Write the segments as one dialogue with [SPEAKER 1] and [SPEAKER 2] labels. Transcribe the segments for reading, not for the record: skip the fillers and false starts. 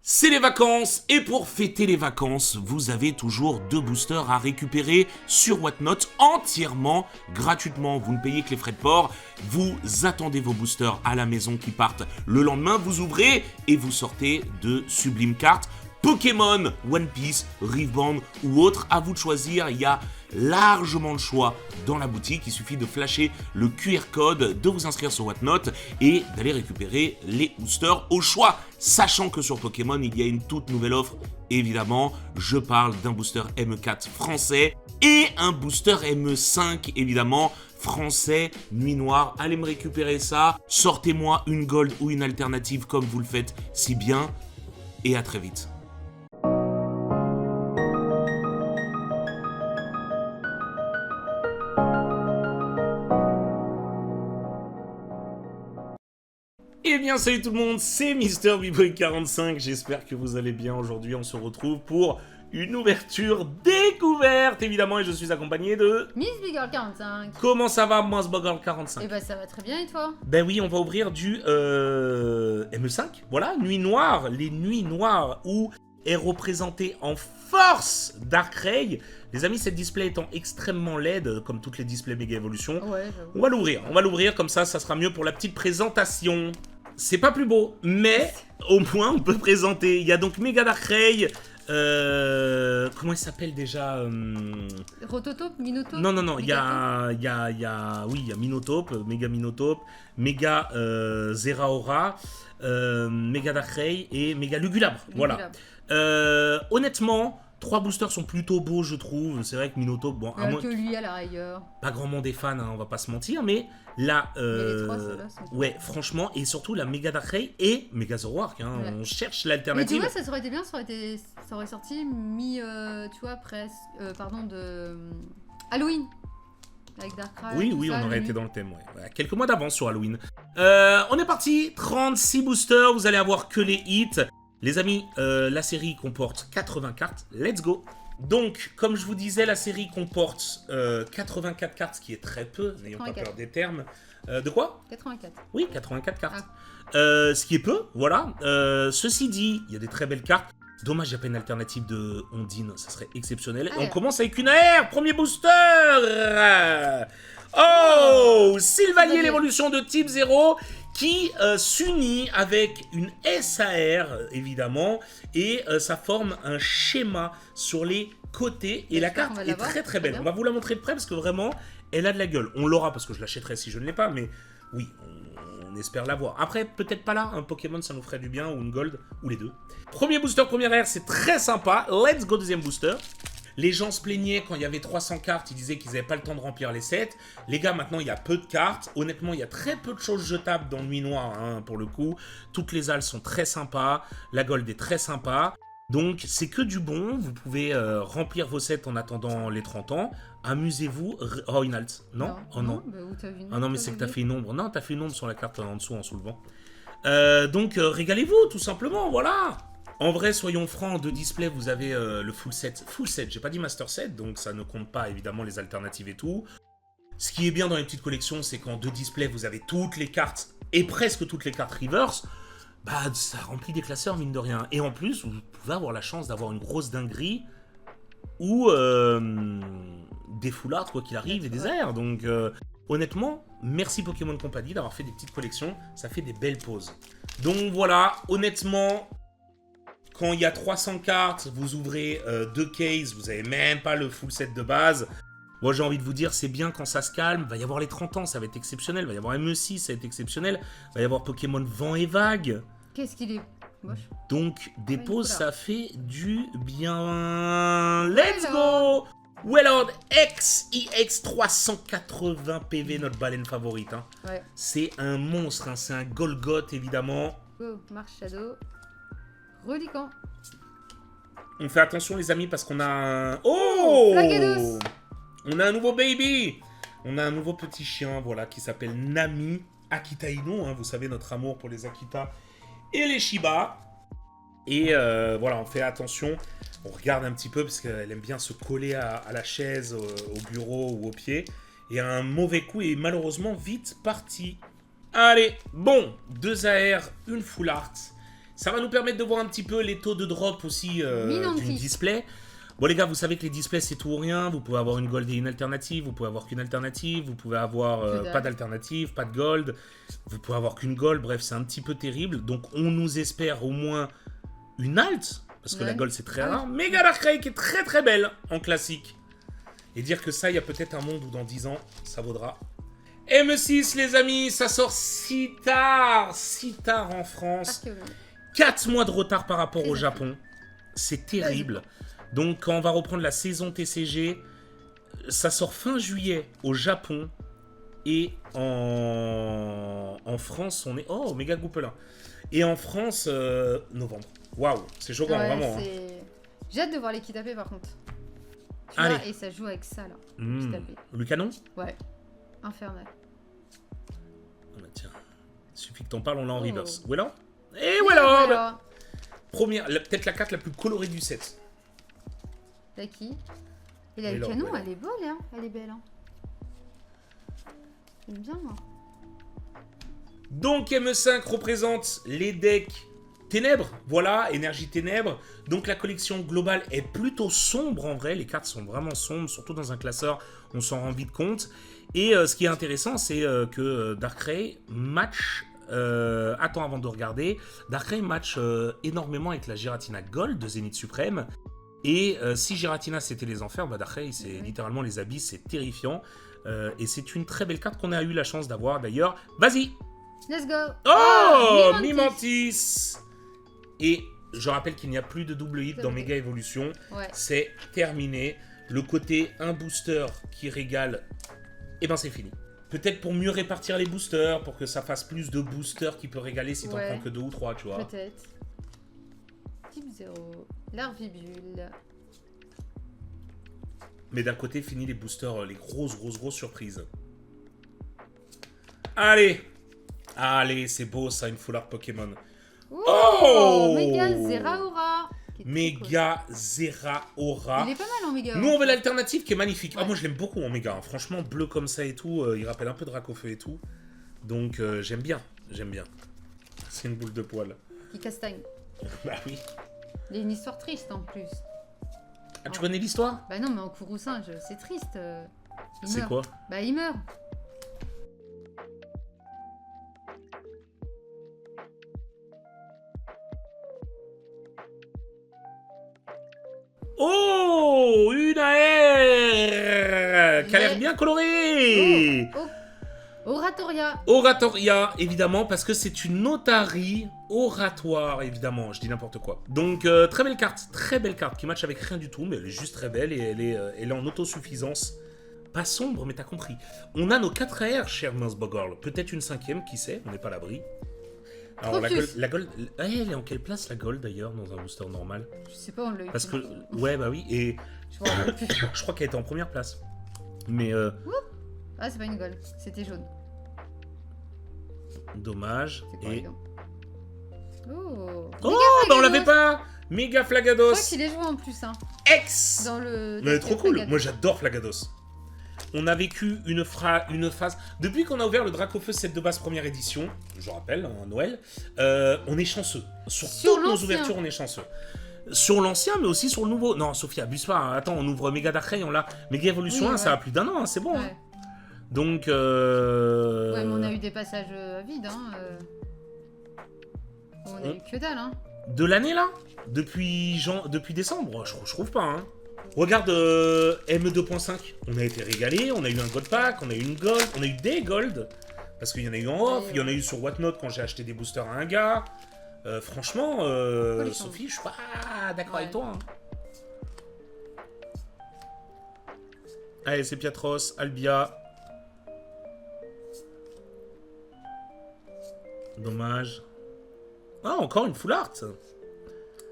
[SPEAKER 1] C'est les vacances et pour fêter les vacances, vous avez toujours 2 boosters à récupérer sur Whatnot entièrement gratuitement. Vous ne payez que les frais de port, vous attendez vos boosters à la maison qui partent le lendemain, vous ouvrez et vous sortez de sublimes cartes. Pokémon, One Piece, Riftbound ou autre, à vous de choisir, il y a largement le choix dans la boutique, il suffit de flasher le QR code, de vous inscrire sur Whatnot et d'aller récupérer les boosters au choix, sachant que sur Pokémon il y a une toute nouvelle offre, évidemment, je parle d'un booster ME4 français et un booster ME5 évidemment, français, nuit noire, allez me récupérer ça, sortez-moi une gold ou une alternative comme vous le faites si bien et à très vite. Eh bien salut tout le monde, c'est MrBboy45, j'espère que vous allez bien. Aujourd'hui on se retrouve pour une ouverture découverte évidemment et je suis accompagné de...
[SPEAKER 2] MrBgirl45.
[SPEAKER 1] Comment ça va MrBgirl45?
[SPEAKER 2] Eh ben ça va très bien et toi?
[SPEAKER 1] Ben oui, on va ouvrir du ME5, voilà, Nuit Noire, les Nuits Noires où est représenté en force Darkrai. Les amis, cette display étant extrêmement laide, comme toutes les displays Mega Evolution,
[SPEAKER 2] Ouais,
[SPEAKER 1] on va l'ouvrir comme ça sera mieux pour la petite présentation. C'est pas plus beau, mais au moins on peut présenter. Il y a donc Mega Darkrai, comment il s'appelle déjà
[SPEAKER 2] Rototope, Minotaure.
[SPEAKER 1] Non, il y a Minotaure, Mega Minotaure, Mega Zeraora, Mega Darkrai et Mega Lugulabre. Voilà. Honnêtement, 3 boosters sont plutôt beaux, je trouve. C'est vrai que Minotaure, bon, à moins
[SPEAKER 2] que lui à la rigueur.
[SPEAKER 1] pas grand monde est fan, hein, on va pas se mentir, mais là,
[SPEAKER 2] Mais les 3, ceux-là sont
[SPEAKER 1] ouais, franchement, et surtout la Mega Darkrai et Mega Zoroark, hein,
[SPEAKER 2] Ouais.
[SPEAKER 1] on cherche
[SPEAKER 2] Mais tu
[SPEAKER 1] l'alternative.
[SPEAKER 2] vois, ça aurait été bien, ça aurait sorti tu vois, presque, de Halloween. Avec Darkrai.
[SPEAKER 1] Oui,
[SPEAKER 2] tout
[SPEAKER 1] oui,
[SPEAKER 2] ça,
[SPEAKER 1] on aurait
[SPEAKER 2] lui.
[SPEAKER 1] été dans le thème, ouais. Voilà, quelques mois d'avance sur Halloween. On est parti, 36 boosters, vous allez avoir que les hits. Les amis, la série comporte 80 cartes, let's go. Donc, comme je vous disais, la série comporte 84 cartes, ce qui est très peu, n'ayons pas
[SPEAKER 2] 84.
[SPEAKER 1] peur des termes. De quoi?
[SPEAKER 2] 84.
[SPEAKER 1] Oui, 84 cartes. Ce qui est peu, voilà. Ceci dit, il y a des très belles cartes. Dommage, il n'y a pas une alternative de Ondine, ça serait exceptionnel.
[SPEAKER 2] Ah,
[SPEAKER 1] Et on commence avec une AR, premier booster. Oh, Sylvanier, l'évolution de type 0 qui s'unit avec une SAR, évidemment, et ça forme un schéma sur les côtés. Et la
[SPEAKER 2] J'espère
[SPEAKER 1] carte
[SPEAKER 2] qu'on va
[SPEAKER 1] est
[SPEAKER 2] l'avoir,
[SPEAKER 1] très très belle.
[SPEAKER 2] très
[SPEAKER 1] On
[SPEAKER 2] bien.
[SPEAKER 1] va vous la montrer de près parce que vraiment, elle a de la gueule. On l'aura parce que je l'achèterai si je ne l'ai pas, mais oui, on espère l'avoir. Après, peut-être pas là, un Pokémon ça nous ferait du bien, ou une Gold, ou les deux. Premier booster, première air, c'est très sympa. Let's go, deuxième booster. Les gens se plaignaient quand il y avait 300 cartes, ils disaient qu'ils n'avaient pas le temps de remplir les sets. Les gars, maintenant, il y a peu de cartes. Honnêtement, il y a très peu de choses jetables dans Nuit Noire, hein, pour le coup. Toutes les halles sont très sympas. La Gold est très sympa. Donc, c'est que du bon. Vous pouvez remplir vos sets en attendant les 30 ans. Amusez-vous. Oh, une alt. Non? Oh non.
[SPEAKER 2] Bah, où t'as vu une
[SPEAKER 1] Ah non, mais
[SPEAKER 2] autre,
[SPEAKER 1] c'est que
[SPEAKER 2] t'as
[SPEAKER 1] t'as fait une ombre. Non, t'as fait une ombre sur la carte en dessous, en soulevant. Donc, régalez-vous, tout simplement, voilà. En vrai, soyons francs, de display, vous avez le full set. Full set, j'ai pas dit master set, donc ça ne compte pas, évidemment, les alternatives et tout. Ce qui est bien dans les petites collections, c'est qu'en 2 displays, vous avez toutes les cartes, et presque toutes les cartes reverse. Bah, ça remplit des classeurs, mine de rien. Et en plus, vous pouvez avoir la chance d'avoir une grosse dinguerie, ou des foulards, quoi qu'il arrive, et des airs. Donc, honnêtement, merci Pokémon Company d'avoir fait des petites collections. Ça fait des belles pauses. Donc voilà, honnêtement, quand il y a 300 cartes, vous ouvrez 2 cases, vous n'avez même pas le full set de base. Moi, j'ai envie de vous dire, c'est bien quand ça se calme. Il va y avoir les 30 ans, ça va être exceptionnel. Il va y avoir ME6, ça va être exceptionnel. Il va y avoir Pokémon Vent et Vague.
[SPEAKER 2] Qu'est-ce qu'il est moche.
[SPEAKER 1] Donc, des
[SPEAKER 2] Oui,
[SPEAKER 1] pauses,
[SPEAKER 2] voilà.
[SPEAKER 1] ça fait du bien. Let's go! Wellord XIX 380 PV, notre baleine favorite. Hein.
[SPEAKER 2] Ouais.
[SPEAKER 1] C'est un monstre, hein. C'est un Golgoth, évidemment.
[SPEAKER 2] Go, Marche Shadow. Reliquant.
[SPEAKER 1] On fait attention, les amis, parce qu'on a un... Oh!
[SPEAKER 2] Flagedos.
[SPEAKER 1] On a un nouveau baby! On a un nouveau petit chien, voilà, qui s'appelle Nami Akita Inu, hein, vous savez, notre amour pour les Akita et les Shiba. Et voilà, on fait attention. On regarde un petit peu, parce qu'elle aime bien se coller à la chaise, au bureau ou au pied. Et un mauvais coup est malheureusement vite parti. Allez, bon, 2 AR, une full art. Ça va nous permettre de voir un petit peu les taux de drop aussi
[SPEAKER 2] Minanti.
[SPEAKER 1] d'une display. Bon les gars, vous savez que les displays c'est tout ou rien. Vous pouvez avoir une gold et une alternative. Vous pouvez avoir qu'une alternative. Vous pouvez avoir
[SPEAKER 2] Que dalle.
[SPEAKER 1] pas d'alternative, pas de gold. Vous pouvez avoir qu'une gold. Bref, c'est un petit peu terrible. Donc on nous espère au moins une alt. Parce que la
[SPEAKER 2] Ouais.
[SPEAKER 1] gold c'est très
[SPEAKER 2] Ah oui.
[SPEAKER 1] rare. Mega Darkrai qui est très très belle en classique. Et dire que ça, il y a peut-être un monde où dans 10 ans, ça vaudra. M6 les amis, ça sort si tard en France.
[SPEAKER 2] Archéologie.
[SPEAKER 1] 4 mois de retard par rapport au
[SPEAKER 2] Très
[SPEAKER 1] Japon. C'est terrible. Donc, quand on va reprendre la saison TCG, ça sort fin juillet au Japon. Et en France, on est... Oh, méga goupelin. Et en France, novembre. Waouh, c'est choquant,
[SPEAKER 2] Ouais,
[SPEAKER 1] vraiment. Hein.
[SPEAKER 2] J'ai hâte de voir les Kitapé par contre. Tu
[SPEAKER 1] Allez.
[SPEAKER 2] vois, et ça joue avec ça là.
[SPEAKER 1] Hmm.
[SPEAKER 2] Kitapé.
[SPEAKER 1] Le canon
[SPEAKER 2] Ouais. Infernal.
[SPEAKER 1] Oh, bah, tiens. Il suffit que t'en parles, on l'a en
[SPEAKER 2] Oh.
[SPEAKER 1] reverse. Voilà. Et
[SPEAKER 2] Et
[SPEAKER 1] voilà,
[SPEAKER 2] voilà.
[SPEAKER 1] Première, peut-être la carte la plus colorée du set.
[SPEAKER 2] T'as qui? Et là,
[SPEAKER 1] Et
[SPEAKER 2] le
[SPEAKER 1] là,
[SPEAKER 2] canon,
[SPEAKER 1] voilà.
[SPEAKER 2] elle est belle, hein. Elle est belle, hein. J'aime bien, moi.
[SPEAKER 1] Donc M5 représente les decks ténèbres, voilà, énergie ténèbres. Donc la collection globale est plutôt sombre en vrai, les cartes sont vraiment sombres, surtout dans un classeur, on s'en rend vite compte. Et ce qui est intéressant, c'est que Darkrai match... attends avant de regarder, Darkrai match énormément avec la Giratina Gold de Zénith Suprême. Et si Giratina c'était les enfers, bah Darkrai c'est littéralement les abysses, c'est terrifiant. Et c'est une très belle carte qu'on a eu la chance d'avoir d'ailleurs. Vas-y!
[SPEAKER 2] Let's go.
[SPEAKER 1] Oh,
[SPEAKER 2] Mimantis.
[SPEAKER 1] Mimantis. Et je rappelle qu'il n'y a plus de double hit dans
[SPEAKER 2] Ok.
[SPEAKER 1] Mega Evolution.
[SPEAKER 2] Ouais.
[SPEAKER 1] C'est terminé. Le côté un booster qui régale, eh ben c'est fini. Peut-être pour mieux répartir les boosters, pour que ça fasse plus de boosters qui peut régaler si t'en
[SPEAKER 2] Ouais.
[SPEAKER 1] prends que 2 ou 3, tu vois.
[SPEAKER 2] Peut-être. Type 0. Larvibule.
[SPEAKER 1] Mais d'un côté, fini les boosters, les grosses surprises. Allez. Allez, c'est beau ça, une full art Pokémon. Oh
[SPEAKER 2] Méga Zeraora. Qui est très
[SPEAKER 1] Méga Zeraora.
[SPEAKER 2] cool. Il est pas mal en méga.
[SPEAKER 1] Nous, on veut l'alternative qui est magnifique. Ah,
[SPEAKER 2] Ouais.
[SPEAKER 1] moi, je l'aime beaucoup en méga. Hein. Franchement, bleu comme ça et tout, il rappelle un peu Dracofeu et tout. Donc, j'aime bien. J'aime bien. C'est une boule de poil.
[SPEAKER 2] Qui castagne.
[SPEAKER 1] Bah oui.
[SPEAKER 2] Il y a une histoire triste en plus.
[SPEAKER 1] Ah, tu connais l'histoire?
[SPEAKER 2] Bah non, mais en Kourou singe, c'est triste. Il
[SPEAKER 1] C'est
[SPEAKER 2] meurt.
[SPEAKER 1] quoi?
[SPEAKER 2] Bah il meurt.
[SPEAKER 1] Oh, une AR qui a l'air
[SPEAKER 2] Mais-
[SPEAKER 1] bien colorée.
[SPEAKER 2] Oh. Oratoria.
[SPEAKER 1] Oratoria, évidemment, parce que c'est une notarie oratoire, évidemment. Je dis n'importe quoi. Donc, très belle carte qui match avec rien du tout, mais elle est juste très belle et elle est en autosuffisance. Pas sombre, mais t'as compris. On a nos 4 AR, cher Mousbogorl. Peut-être une 5e, qui sait, on n'est pas à l'abri. Alors,
[SPEAKER 2] Focus.
[SPEAKER 1] la gold, elle est en quelle place la gold d'ailleurs dans un booster normal?
[SPEAKER 2] Je sais pas, on l'a eu.
[SPEAKER 1] Parce que, ouais, bah oui, et
[SPEAKER 2] Je me rappelle plus.
[SPEAKER 1] je crois qu'elle était en première place. Mais,
[SPEAKER 2] Ah, c'est pas une gold, c'était jaune.
[SPEAKER 1] dommage.
[SPEAKER 2] C'est quoi,
[SPEAKER 1] Et...
[SPEAKER 2] les gars? Oh.
[SPEAKER 1] Oh, bah on l'avait pas! Méga
[SPEAKER 2] Je
[SPEAKER 1] Flagados!
[SPEAKER 2] crois qu'il est joué en plus, hein.
[SPEAKER 1] Ex!
[SPEAKER 2] Dans le.
[SPEAKER 1] Mais trop cool!
[SPEAKER 2] Flagados.
[SPEAKER 1] Moi j'adore Flagados. On a vécu une phase. Depuis qu'on a ouvert le Dracofeu 7 de base première édition, je rappelle, en Noël, on est chanceux. Sur
[SPEAKER 2] Sur
[SPEAKER 1] toutes nos
[SPEAKER 2] l'ancien.
[SPEAKER 1] ouvertures, on est chanceux. Sur l'ancien, mais aussi sur le nouveau. Non, Sophie, abuse pas. Hein. Attends, on ouvre Méga Darkrai, on l'a. Méga Evolution
[SPEAKER 2] Oui,
[SPEAKER 1] 1, ça
[SPEAKER 2] ouais.
[SPEAKER 1] a plus d'1 an, hein, c'est bon. Hein.
[SPEAKER 2] Ouais.
[SPEAKER 1] Donc.
[SPEAKER 2] Ouais, mais on a eu des passages à vide, hein. On a eu que dalle, hein.
[SPEAKER 1] De l'année là depuis décembre, je trouve pas. Hein. Regarde M2.5, on a été régalé, on a eu un gold pack, on a eu une gold, on a eu des gold. Parce qu'il y en a eu en off, il y en a eu sur Whatnot quand j'ai acheté des boosters à un gars. Franchement,
[SPEAKER 2] Colichon.
[SPEAKER 1] Sophie, je suis pas d'accord
[SPEAKER 2] Ouais.
[SPEAKER 1] avec toi. Hein. Allez, c'est Piatros, Albia. Dommage. Ah, encore une full art.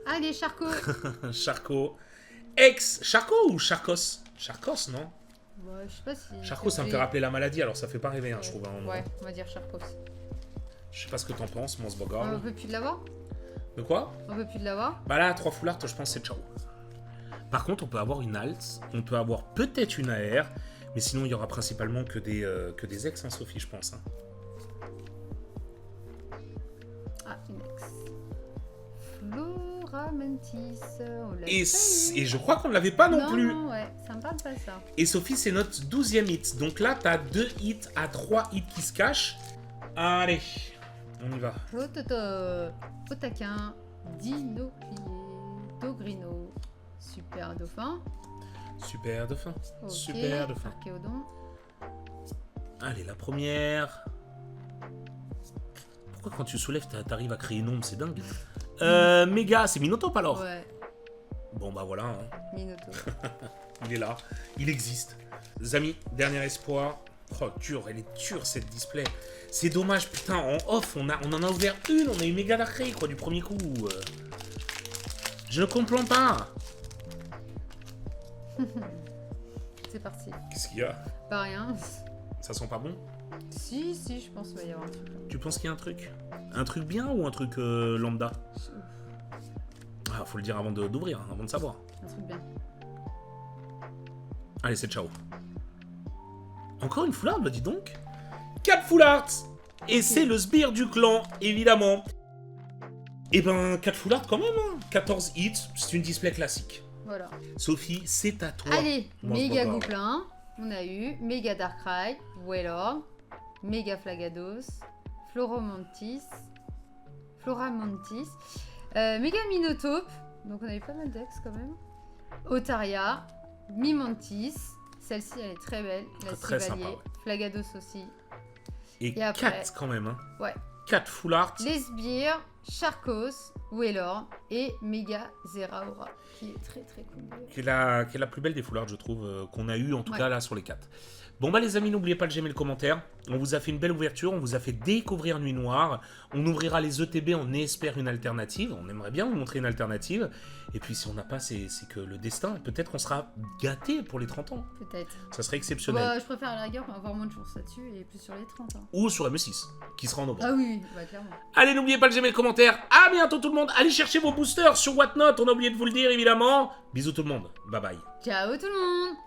[SPEAKER 2] Allez, Charcot.
[SPEAKER 1] Charcot. Charcot ou Charcos? Charcos, non?
[SPEAKER 2] Ouais, je sais pas si.
[SPEAKER 1] Charcot, ça me fait rappeler la maladie, alors ça fait pas rêver, hein, je
[SPEAKER 2] Ouais.
[SPEAKER 1] trouve. Hein,
[SPEAKER 2] Ouais, on va dire Charcos.
[SPEAKER 1] Je sais pas ce que t'en penses,
[SPEAKER 2] On
[SPEAKER 1] Monsbogorl.
[SPEAKER 2] veut plus de l'avoir.
[SPEAKER 1] De quoi?
[SPEAKER 2] On veut plus de l'avoir.
[SPEAKER 1] Bah là, 3 full art, je pense que c'est ciao. Par contre, on peut avoir une alt, on peut avoir peut-être une AR, mais sinon, il y aura principalement que des ex, hein, Sophie, je pense. Hein.
[SPEAKER 2] Ah, une ex. Floramantis. On l'a
[SPEAKER 1] Et,
[SPEAKER 2] pas eu.
[SPEAKER 1] et je crois qu'on ne l'avait pas non plus.
[SPEAKER 2] Non, ouais, ça me parle pas ça.
[SPEAKER 1] Et Sophie, c'est notre 12e hit. Donc là, t'as 2 hits à 3 hits qui se cachent. Allez, on y va.
[SPEAKER 2] Otaquin, Dinoplié, Dogrino, Super Dauphin.
[SPEAKER 1] Super dauphin.
[SPEAKER 2] Ok,
[SPEAKER 1] Super dauphin.
[SPEAKER 2] Archéodon.
[SPEAKER 1] Allez, la première. Pourquoi quand tu soulèves, t'arrives à créer une ombre, c'est dingue. Méga, c'est Minotaur alors.
[SPEAKER 2] Ouais,
[SPEAKER 1] Bon bah voilà, hein.
[SPEAKER 2] Minotaur.
[SPEAKER 1] Il est là, il existe. Les amis, dernier espoir. Oh, dur, elle est dure cette display. C'est dommage, putain, en off, on en a ouvert une, on a eu méga Darkrai, quoi, du premier coup. Je ne comprends pas.
[SPEAKER 2] C'est parti.
[SPEAKER 1] Qu'est-ce qu'il y a?
[SPEAKER 2] Pas rien.
[SPEAKER 1] Ça sent pas bon?
[SPEAKER 2] Si, je pense qu'il va y avoir un truc.
[SPEAKER 1] Tu penses qu'il y a un truc? Un truc bien ou un truc lambda? Ah, faut le dire avant d'ouvrir, hein, avant de savoir.
[SPEAKER 2] Un truc bien.
[SPEAKER 1] Allez, c'est ciao. Encore une foulard, bah dis donc. 4 foulards. Et c'est le sbire du clan, évidemment. Et ben, 4 foulards quand même, hein. 14 hits, c'est une display classique.
[SPEAKER 2] Voilà.
[SPEAKER 1] Sophie, c'est à toi.
[SPEAKER 2] Allez,
[SPEAKER 1] Moi,
[SPEAKER 2] méga
[SPEAKER 1] c'est pas grave.
[SPEAKER 2] Gouplin, on a eu, méga Darkrai, Wailord, méga Flagados, Floramantis, méga Minotaur, donc on avait pas mal d'ex quand même, Otaria, Mimantis, celle-ci elle est très belle, la
[SPEAKER 1] Très
[SPEAKER 2] Civalier,
[SPEAKER 1] sympa, ouais.
[SPEAKER 2] Flagados aussi,
[SPEAKER 1] Et
[SPEAKER 2] Et après-
[SPEAKER 1] 4 quand même, hein.
[SPEAKER 2] ouais,
[SPEAKER 1] 4 foulards.
[SPEAKER 2] les sbires, Charcos, Wailord et méga Zeraora, qui est très très cool.
[SPEAKER 1] Qui est la plus belle des foulards, je trouve, qu'on a eu en tout
[SPEAKER 2] Ouais.
[SPEAKER 1] cas là sur les 4. Bon bah les amis, n'oubliez pas de j'aimer le commentaire. On vous a fait une belle ouverture, on vous a fait découvrir Nuit Noire. On ouvrira les ETB, on espère une alternative. On aimerait bien vous montrer une alternative. Et puis si on n'a pas, c'est que le destin, peut-être qu'on sera gâté pour les 30 ans.
[SPEAKER 2] Peut-être.
[SPEAKER 1] Ça serait exceptionnel.
[SPEAKER 2] Bah, je préfère à la rigueur avoir moins de chance là-dessus et plus sur les 30. Hein.
[SPEAKER 1] Ou sur ME6, qui sera en novembre.
[SPEAKER 2] Ah oui, bah clairement.
[SPEAKER 1] Allez, n'oubliez pas de j'aimer le commentaire. À bientôt tout le monde. Allez chercher vos boosters sur Whatnot, on a oublié de vous le dire évidemment. Bisous tout le monde. Bye bye.
[SPEAKER 2] Ciao tout le monde!